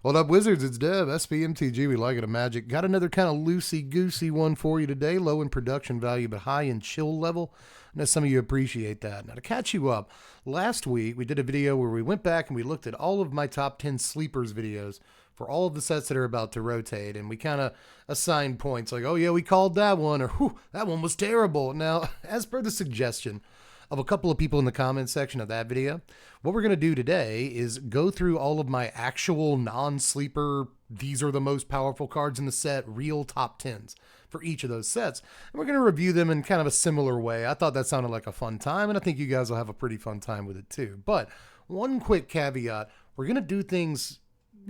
What up, Wizards? It's Dev, Mtg. We like it a magic. Got another kind of loosey-goosey one for you today. Low in production value, but high in chill level. I know some of you appreciate that. Now, to catch you up, last week we did a video where we went back and we looked at all of my top 10 sleepers videos for all of the sets that are about to rotate, and we kind of assigned points like, oh yeah, we called that one, or whew, that one was terrible. Now, as per the suggestion of a couple of people in the comment section of that video, what we're going to do today is go through all of my actual non-sleeper, these are the most powerful cards in the set, real top 10s for each of those sets. And we're going to review them in kind of a similar way. I thought that sounded like a fun time, and I think you guys will have a pretty fun time with it too. But one quick caveat, we're going to do things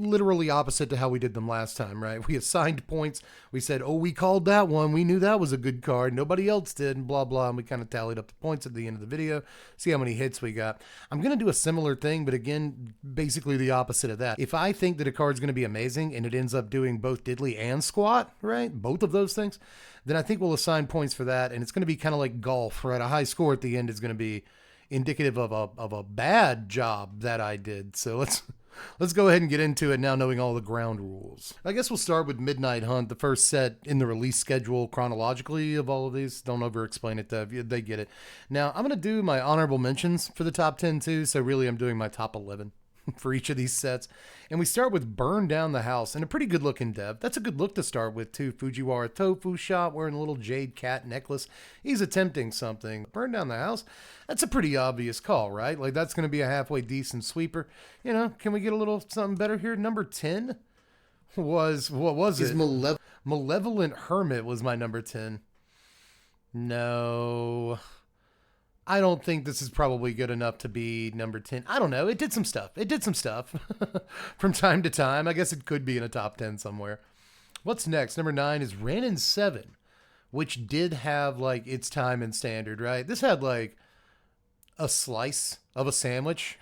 literally opposite to how we did them last time, right? We assigned points. We said, oh, we called that one. We knew that was a good card. Nobody else did, and blah, blah. And we kind of tallied up the points at the end of the video, see how many hits we got. I'm going to do a similar thing, but again, basically the opposite of that. If I think that a card's going to be amazing and it ends up doing both diddly and squat, right? Both of those things, then I think we'll assign points for that. And it's going to be kind of like golf, right? A high score at the end is going to be indicative of a bad job that I did. So let's go ahead and get into it now, knowing all the ground rules. I guess we'll start with Midnight Hunt, the first set in the release schedule chronologically of all of these. Don't over-explain it, Dev. They get it. Now, I'm going to do my honorable mentions for the top 10 too, so really I'm doing my top 11 for each of these sets. And we start with Burn Down the House, and a pretty good looking Dev. That's a good look to start with too. Fujiwara Tofu shot wearing a little jade cat necklace. He's attempting something. Burn Down the House, that's a pretty obvious call, right? Like that's going to be a halfway decent sweeper. You know, can we get a little something better here? Number 10 was, what was it? Malevolent Hermit was my number 10. No, I don't think this is probably good enough to be number 10. I don't know. It did some stuff. From time to time. I guess it could be in a top 10 somewhere. What's next? Number 9 is Ren 7, which did have like its time in standard, right? This had like a slice of a sandwich.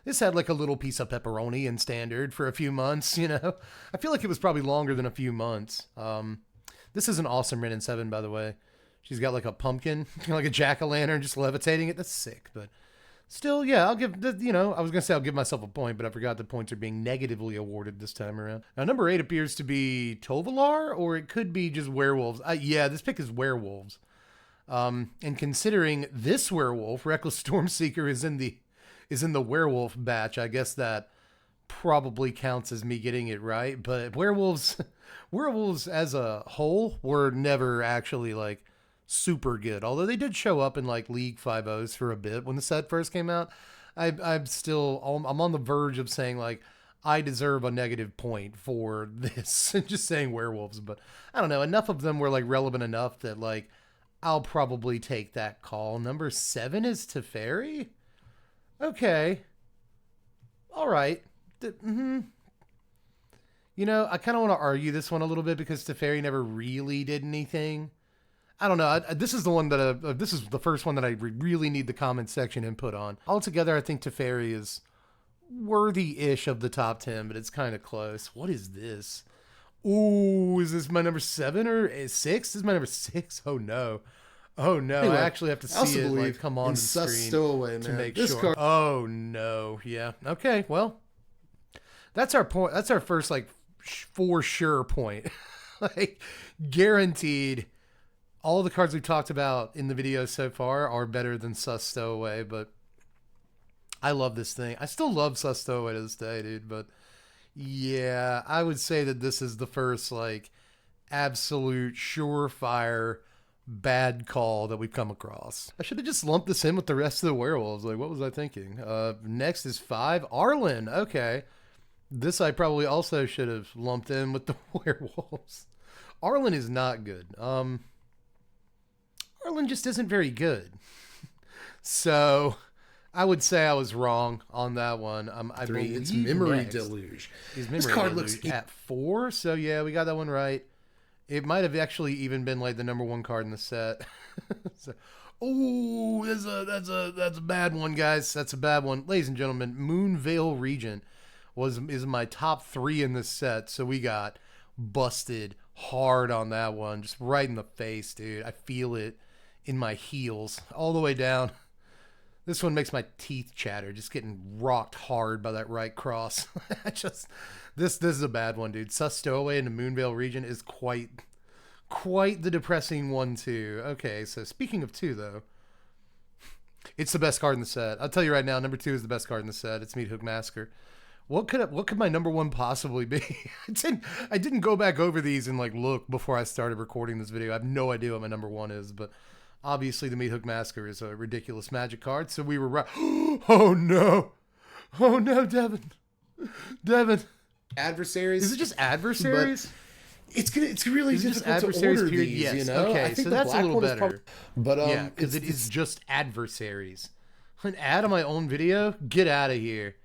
This had like a little piece of pepperoni in standard for a few months, you know? I feel like it was probably longer than a few months. This is an awesome Ren 7, by the way. She's got like a pumpkin, like a jack-o'-lantern, just levitating it. That's sick, but still, yeah, I'll give, you know, I was going to say I'll give myself a point, but I forgot the points are being negatively awarded this time around. Now, number 8 appears to be Tovalar, or it could be just werewolves. Yeah, this pick is werewolves. And considering this werewolf, Reckless Stormseeker, is in the werewolf batch, I guess that probably counts as me getting it right. But werewolves as a whole were never actually like super good, although they did show up in like League 5.0s for a bit when the set first came out. I'm on the verge of saying like I deserve a negative point for this just saying werewolves, but I don't know, enough of them were like relevant enough that like I'll probably take that call. Number 7 is Teferi. Okay, all right. You know, I kind of want to argue this one a little bit because Teferi never really did anything. I don't know. This is the one that this is the first one that I really need the comment section input on. Altogether, I think Teferi is worthy-ish of the top 10, but it's kind of close. What is this? Ooh, is this my number 7 or 6? This is my number 6. Oh no. Oh no. Anyway, I actually have to see it like come on the screen stowaway, to man. make This sure. Oh no. Yeah. Okay. Well, that's our point. That's our first like for sure point. Like guaranteed. All the cards we've talked about in the video so far are better than Sus Stowaway, but I love this thing. I still love Sus Stowaway to this day, dude, but yeah, I would say that this is the first, like, absolute surefire bad call that we've come across. I should have just lumped this in with the rest of the werewolves. Like, what was I thinking? Next is 5. Arlen. Okay. This I probably also should have lumped in with the werewolves. Arlen is not good. Arlen just isn't very good. So I would say I was wrong on that one. I 3, believe it's Memory next Deluge. is Memory This card Deluge looks at 4. So yeah, we got that one right. It might have actually even been like the number 1 card in the set. So, oh, that's a bad one, guys. That's a bad one, ladies and gentlemen. Moonveil Regent is my top 3 in this set. So we got busted hard on that one, just right in the face, dude. I feel it in my heels all the way down This one makes my teeth chatter, just getting rocked hard by that right cross. This is a bad one, dude. Sus Stowaway in the Moonvale region is quite the depressing one too. Okay, so speaking of 2 though, it's the best card in the set. I'll tell you right now, number 2 is the best card in the set. It's Meat Hook Massacre. What could my number 1 possibly be? I didn't go back over these and like look before I started recording this video. I have no idea what my number 1 is, but obviously the Meat Hook Massacre is a ridiculous Magic card, so we were right. Oh no, Devin. Adversaries. Is it just adversaries? It's really difficult just adversaries to order period. these, Yes. you know? Okay, I think so the that's a black little one is better. But yeah, because it's just adversaries. An ad on my own video? Get out of here.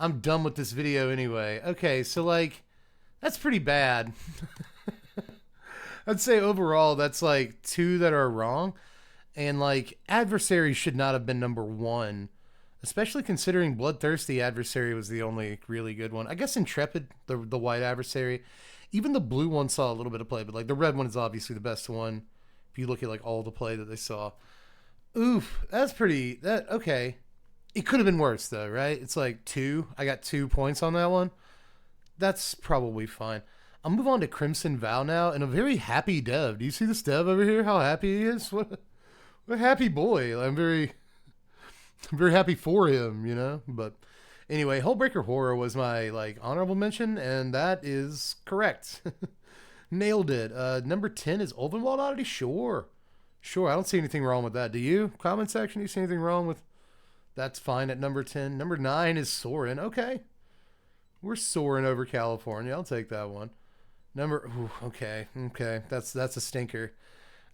I'm done with this video anyway. Okay, so like, that's pretty bad. I'd say overall that's like 2 that are wrong. And like, adversaries should not have been number 1. Especially considering Bloodthirsty Adversary was the only really good one. I guess Intrepid, the white adversary. Even the blue one saw a little bit of play, but like the red one is obviously the best one. If you look at like all the play that they saw. Oof, okay. It could have been worse though, right? It's like 2. I got 2 points on that one. That's probably fine. I'll move on to Crimson Vow now, and a very happy Dev. Do you see this Dev over here? How happy he is? What a happy boy. I'm very happy for him, you know? But anyway, Hullbreaker Horror was my like honorable mention, and that is correct. Nailed it. Number 10 is Ulvenwald Oddity. Sure. I don't see anything wrong with that. Do you? Comment section, do you see anything wrong with? That's fine at number 10. Number 9 is Soarin'. Okay. We're soaring over California. I'll take that one. Okay. That's a stinker.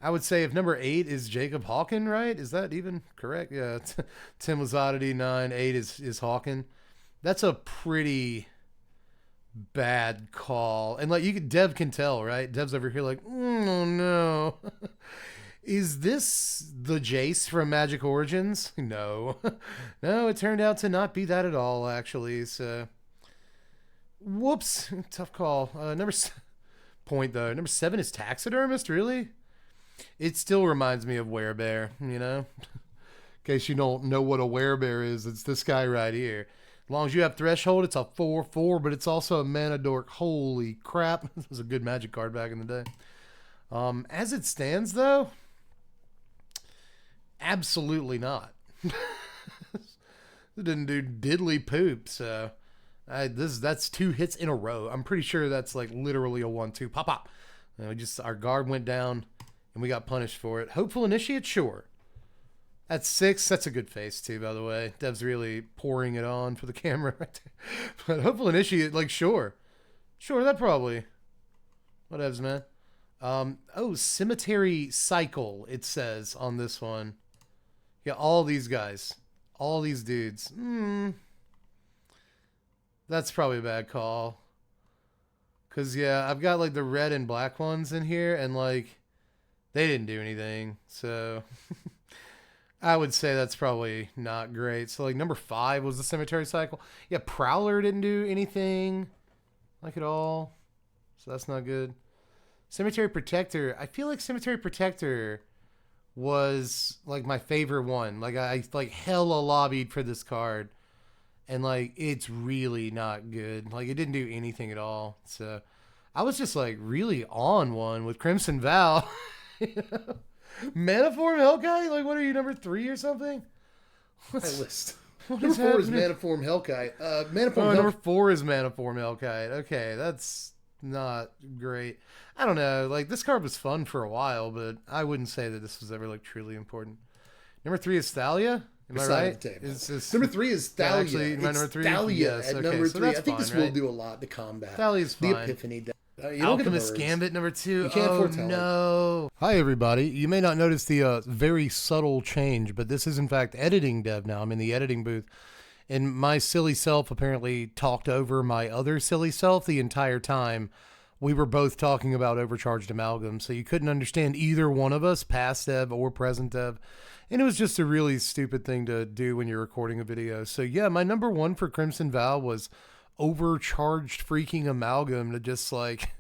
I would say if number 8 is Jacob Hawken, right? Is that even correct? Yeah. 10 was Oddity, 9, 8 is Hawken. That's a pretty bad call. And like Dev can tell, right? Dev's over here like, oh no. Is this the Jace from Magic Origins? No. No, it turned out to not be that at all, actually. So, whoops. Tough call. Number 7 is Taxidermist, really? It still reminds me of Werebear, you know? In case you don't know what a Werebear is, it's this guy right here. As long as you have Threshold, it's a 4/4, but it's also a mana dork. Holy crap. This was a good Magic card back in the day. As it stands, though, absolutely not. It didn't do diddly poop, so that's 2 hits in a row. I'm pretty sure that's like literally a 1-2 pop. Our guard went down and we got punished for it. Hopeful Initiate, sure. That's 6. That's a good face too, by the way. Dev's really pouring it on for the camera right there. But Hopeful Initiate, like, sure, that probably. Whatevs, man. Cemetery Cycle, it says on this one. Yeah, all these guys. All these dudes. That's probably a bad call. Because, yeah, I've got, like, the red and black ones in here, and, like, they didn't do anything. So, I would say that's probably not great. So, like, number 5 was the Cemetery Cycle. Yeah, Prowler didn't do anything, like, at all. So, that's not good. Cemetery Protector. I feel like Cemetery Protector was like my favorite one. Like I like hella lobbied for this card, and like it's really not good. Like it didn't do anything at all. So I was just like really on one with Crimson Vow. Manaform Hellkite? Like what are you, number 3 or something? What's my list? What Number is 4 is happening? Manaform Hellkite. Number 4 is Manaform Hellkite. Okay, that's not great. I don't know. Like this card was fun for a while, but I wouldn't say that this was ever like truly important. Number 3 is Thalia. Am I right? Number 3 is Thalia. Actually, it's number 3? Thalia Yes, at okay, number so 3. I that's think this fine, will right? do a lot to combat Thalia's fine. the Epiphany deck. Alchemist Gambit number 2. You can't foretell no. Hi everybody. You may not notice the very subtle change, but this is in fact editing Dev now. I'm in the editing booth. And my silly self apparently talked over my other silly self the entire time. We were both talking about overcharged amalgam, so you couldn't understand either one of us, past Dev or present Dev. And it was just a really stupid thing to do when you're recording a video. So yeah, my number 1 for Crimson Vow was overcharged freaking amalgam, to just like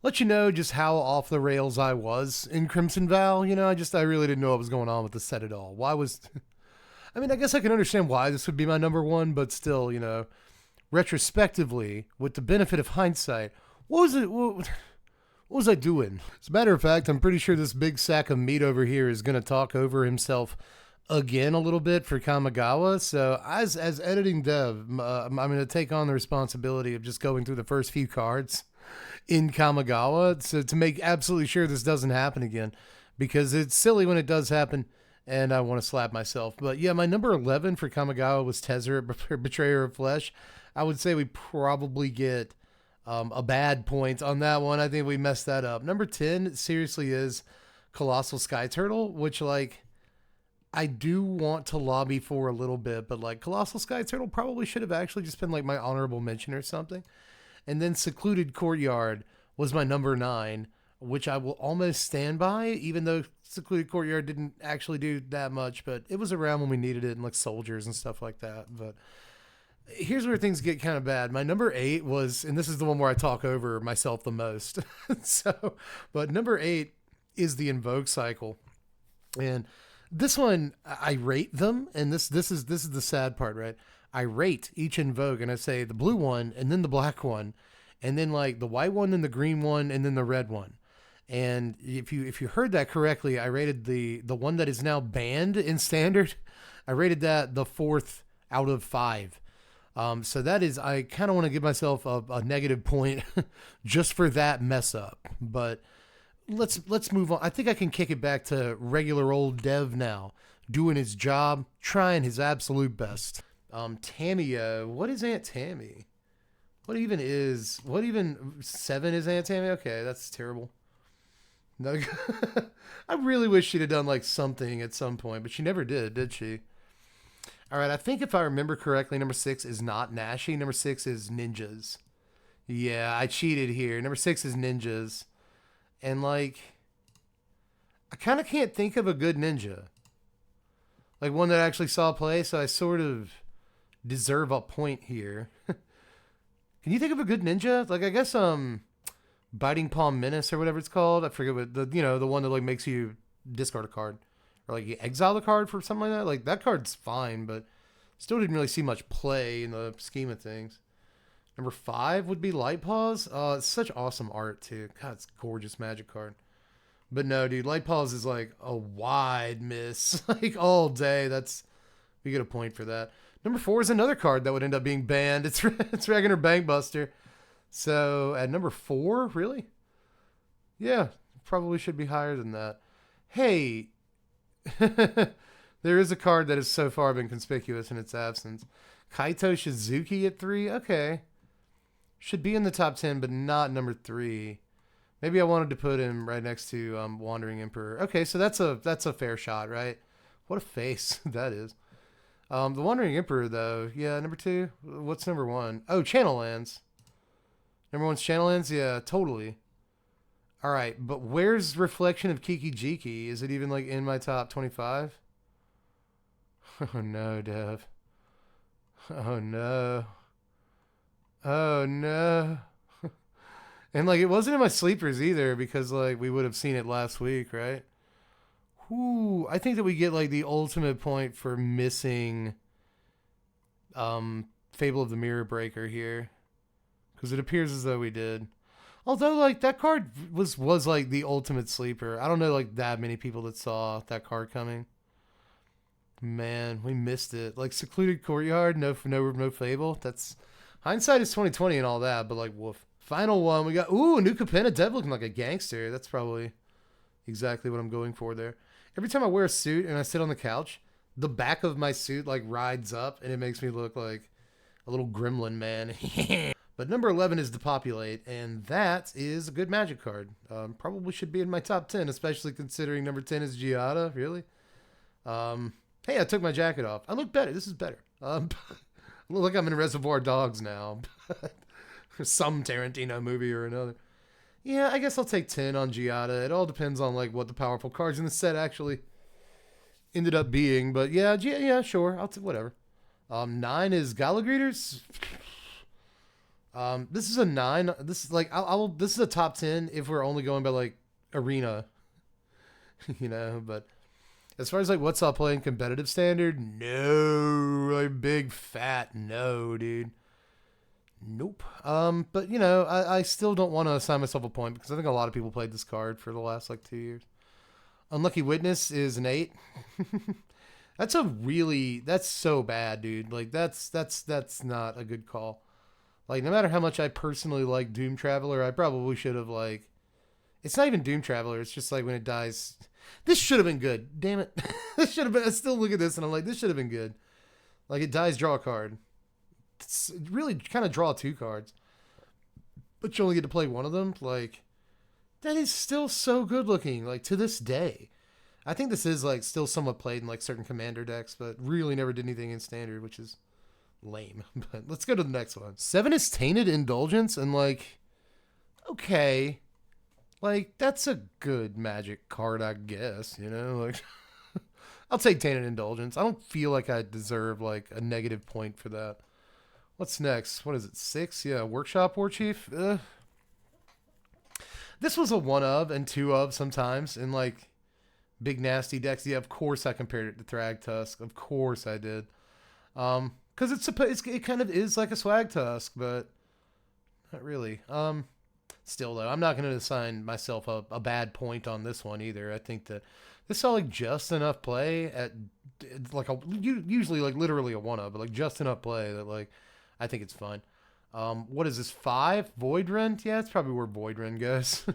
let you know just how off the rails I was in Crimson Vow. You know, I really didn't know what was going on with the set at all. I mean, I guess I can understand why this would be my number one, but still, retrospectively, with the benefit of hindsight, what was it? What was I doing? As a matter of fact, I'm pretty sure this big sack of meat over here is going to talk over himself again a little bit for Kamigawa. So as editing dev, I'm going to take on the responsibility of just going through the first few cards in Kamigawa to make absolutely sure this doesn't happen again, because it's silly when it does happen and I want to slap myself. But yeah, my number 11 for Kamigawa was Tezzeret, Betrayer of Flesh. I would say we probably get a bad point on that one. I think we messed that up. Number 10 seriously is Colossal Sky Turtle, which I do want to lobby for a little bit, but Colossal Sky Turtle probably should have actually just been my honorable mention or something. And then Secluded Courtyard was my number 9, which I will almost stand by, even though Secluded Courtyard didn't actually do that much, but it was around when we needed it, and soldiers and stuff like that. But here's where things get kind of bad. My number 8 was, and this is the one where I talk over myself the most. But number 8 is the Invoke cycle. And this one, I rate them, and this is the sad part, right? I rate each Invoke, and I say the blue one, and then the black one, and then the white one, then the green one, and then the red one. And if you heard that correctly, I rated the one that is now banned in standard. I rated that the 4th out of 5. So that is, I kind of want to give myself a negative point just for that mess up. But let's move on. I think I can kick it back to regular old Dev now, doing his job, trying his absolute best. Tamio, what is Aunt Tammy? What even 7 is Aunt Tammy? Okay, that's terrible. No, I really wish she'd have done something at some point, but she never did she? All right, I think if I remember correctly, number 6 is not Nashi. Number 6 is Ninjas. Yeah, I cheated here. Number 6 is Ninjas. And I kind of can't think of a good ninja. One that actually saw play, so I sort of deserve a point here. Can you think of a good ninja? I guess Biting Palm Menace or whatever it's called. I forget what the one that makes you discard a card, or you exile the card for something like that. That card's fine, but still didn't really see much play in the scheme of things. Number 5 would be Light Paws. It's such awesome art too. God, it's a gorgeous Magic card. But no, dude, Light Paws is a wide miss. All day. We get a point for that. Number 4 is another card that would end up being banned. It's Regular Bankbuster. So at number 4, really? Yeah, probably should be higher than that. Hey, there is a card that has so far been conspicuous in its absence. Kaito Shizuki at 3. Okay. Should be in the top 10, but not number 3. Maybe I wanted to put him right next to Wandering Emperor. Okay, so that's a fair shot, right? What a face that is. The Wandering Emperor, though. Yeah, number 2. What's number 1? Oh, Channel Lands. Number 1's Channel Lands? Yeah, totally. All right, but where's Reflection of Kiki Jiki? Is it even in my top 25? Oh no, Dev. Oh no. Oh no. And it wasn't in my sleepers either, because we would have seen it last week, right? Whoo, I think that we get the ultimate point for missing Fable of the Mirror Breaker here, because it appears as though we did. Although that card was the ultimate sleeper. I don't know that many people that saw that card coming. Man, we missed it. Secluded Courtyard, no Fable. That's hindsight is 2020 and all that, but woof. Final one, we got a new Capenna Dev looking like a gangster. That's probably exactly what I'm going for there. Every time I wear a suit and I sit on the couch, the back of my suit rides up and it makes me look like a little gremlin man. But number 11 is Depopulate, and that is a good Magic card. Probably should be in my top 10, especially considering number 10 is Giada, really. Hey, I took my jacket off. I look better. This is better. I look like I'm in Reservoir Dogs now. Some Tarantino movie or another. Yeah, I guess I'll take 10 on Giada. It all depends on what the powerful cards in the set actually ended up being. But yeah, sure. I'll take whatever. 9 is Gala Greeters. This is a 9. This is this is a top 10 if we're only going by arena, but As far as like what's I'll play in competitive standard, no, like big fat no, dude. Nope. But you know, I still don't want to assign myself a point because I think a lot of people played this card for the last like 2 years. Unlucky Witness is an 8. That's so bad, dude. Like that's not a good call. Like no matter how much I personally like Doom Traveler, I probably should have like. It's not even Doom Traveler. It's just like when it dies. This should have been good. Damn it. This should have been. I still look at this and I'm like, this should have been good. Like it dies, draw a card. It's really kind of draw 2 cards, but you only get to play one of them. Like that is still so good looking. Like to this day, I think this is like still somewhat played in like certain commander decks, but really never did anything in standard, which is lame. But let's go to the next one. 7 is Tainted Indulgence, and like, okay, like that's a good Magic card, I guess. You know, like I'll take Tainted Indulgence. I don't feel like I deserve like a negative point for that. What's next? What is it? 6? Yeah, Workshop War Chief. This was a 1 of and 2 of sometimes in like big nasty decks. Yeah, of course I compared it to Thrag Tusk. Of course I did. Because it kind of is like a Swag Tusk, but not really. Still though, I'm not going to assign myself a bad point on this one either. I think that this saw like just enough play at like usually like literally a 1 of, but like just enough play that like. I think it's fun. What is this, 5? Void Rend? Yeah, that's probably where Void Rend goes.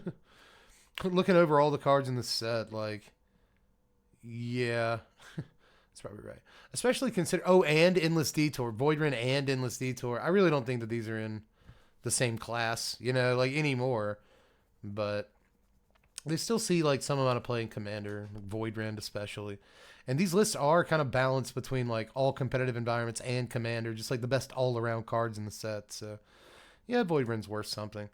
Looking over all the cards in the set, like, yeah, that's probably right. Especially consider, and Endless Detour. Void Rend and Endless Detour. I really don't think that these are in the same class, you know, like anymore. But they still see like some amount of play in Commander, Void Rend especially. And these lists are kind of balanced between like all competitive environments and Commander, just like the best all-around cards in the set. So, yeah, Void Rend's worth something.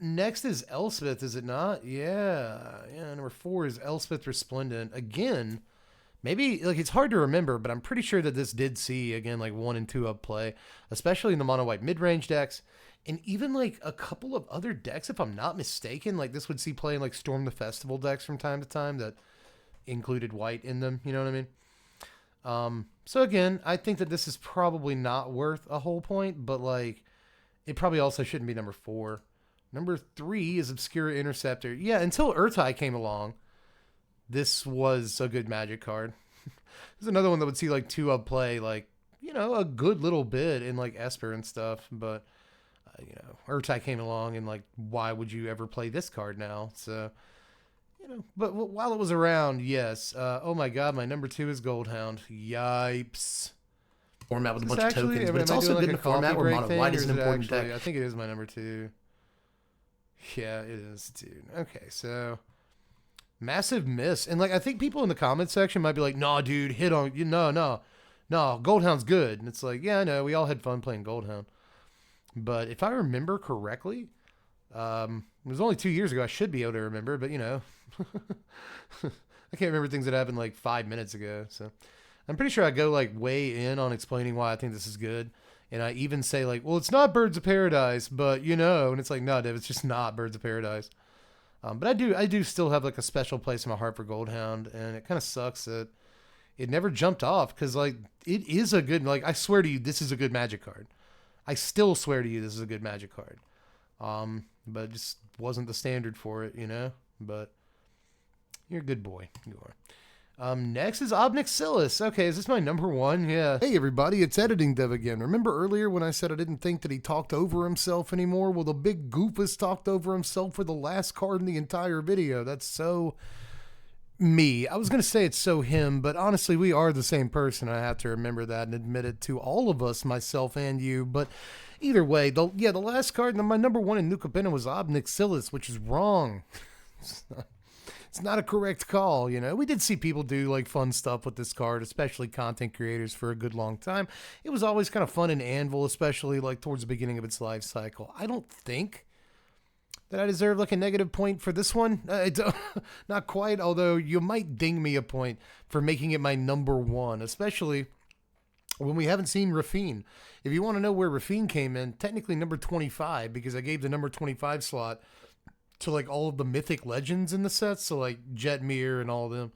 Next is Elspeth, is it not? Yeah. Number 4 is Elspeth Resplendent. Again, maybe like it's hard to remember, but I'm pretty sure that this did see again like 1 and 2 up play, especially in the mono white mid-range decks, and even like a couple of other decks, if I'm not mistaken. Like this would see play in like Storm the Festival decks from time to time that included white in them, you know what I mean? So again, I think that this is probably not worth a whole point, but like it probably also shouldn't be number 4. Number 3 is Obscura Interceptor. Yeah, until Urtai came along, this was a good Magic card. There's another one that would see like 2 up play, like, you know, a good little bit in like Esper and stuff, but you know, Urtai came along and like, why would you ever play this card now? So, you know, but while it was around, yes. Oh my God, my number 2 is Goldhound. Yipes. Format with a bunch of tokens, but it's also good in a format where mono white is an important deck. I think it is my number 2. Yeah, it is, dude. Okay, so massive miss, and like I think people in the comments section might be like, "No, dude, hit on you. No, Goldhound's good." And it's like, yeah, I know, we all had fun playing Goldhound, but if I remember correctly, it was only 2 years ago. I should be able to remember, but you know. I can't remember things that happened like 5 minutes ago. So I'm pretty sure I go like way in on explaining why I think this is good. And I even say like, well, it's not Birds of Paradise, but you know, and it's like, no, Dave, it's just not Birds of Paradise. But I do still have like a special place in my heart for Goldhound. And it kind of sucks that it never jumped off because like it is a good, like I swear to you, this is a good Magic card. I still swear to you, this is a good Magic card. But it just wasn't the standard for it, you know, but you're a good boy. You are. Next is Obnixilis. Okay, is this my number 1? Yeah. Hey, everybody, it's Editing Dev again. Remember earlier when I said I didn't think that he talked over himself anymore? Well, the big goofus talked over himself for the last card in the entire video. That's so me. I was going to say it's so him, but honestly, we are the same person. I have to remember that and admit it to all of us, myself and you. But either way, the last card, my number 1 in Nuka Pena was Obnixilis, which is wrong. It's not a correct call, you know. We did see people do like fun stuff with this card, especially content creators, for a good long time. It was always kind of fun in Anvil, especially like towards the beginning of its life cycle. I don't think that I deserve like a negative point for this one. Not quite, although you might ding me a point for making it my number 1, especially when we haven't seen Rafine. If you want to know where Rafine came in, technically number 25, because I gave the number 25 slot to like all of the mythic legends in the sets, so like Jetmir and all of them.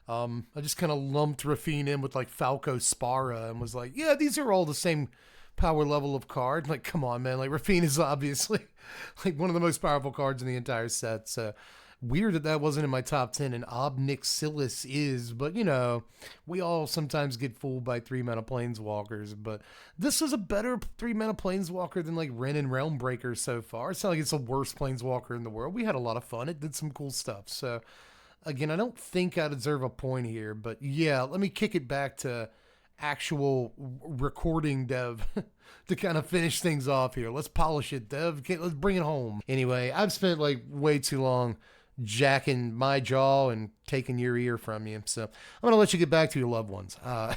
I just kind of lumped Rafine in with like Falco Spara and was like, yeah, these are all the same power level of card. Like, come on, man. Like, Rafine is obviously like one of the most powerful cards in the entire set. So weird that wasn't in my top 10, and Obnixilis is, but you know, we all sometimes get fooled by 3-mana Planeswalkers, but this is a better 3-mana Planeswalker than like Wrenn and Realmbreaker so far. It's not like it's the worst Planeswalker in the world. We had a lot of fun. It did some cool stuff. So again, I don't think I deserve a point here, but yeah, let me kick it back to actual recording, Dev, to kind of finish things off here. Let's polish it, Dev. Let's bring it home. Anyway, I've spent like way too long jacking my jaw and taking your ear from you. So I'm going to let you get back to your loved ones.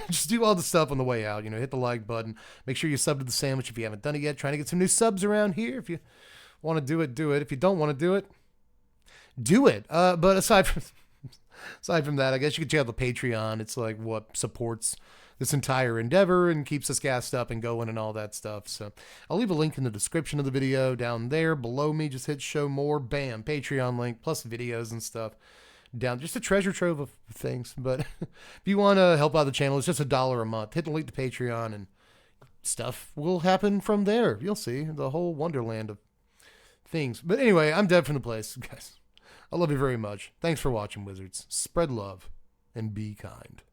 Just do all the stuff on the way out. You know, hit the like button. Make sure you sub to the sandwich if you haven't done it yet. Trying to get some new subs around here. If you want to do it, do it. If you don't want to do it, do it. But aside from that, I guess you could check out the Patreon. It's like what supports this entire endeavor and keeps us gassed up and going and all that stuff. So I'll leave a link in the description of the video down there below me. Just hit show more, bam, Patreon link plus videos and stuff down. Just a treasure trove of things. But if you want to help out the channel, it's just $1 a month. Hit the link to Patreon and stuff will happen from there. You'll see the whole wonderland of things. But anyway, I'm Dev from the place, guys. I love you very much. Thanks for watching, Wizards. Spread love and be kind.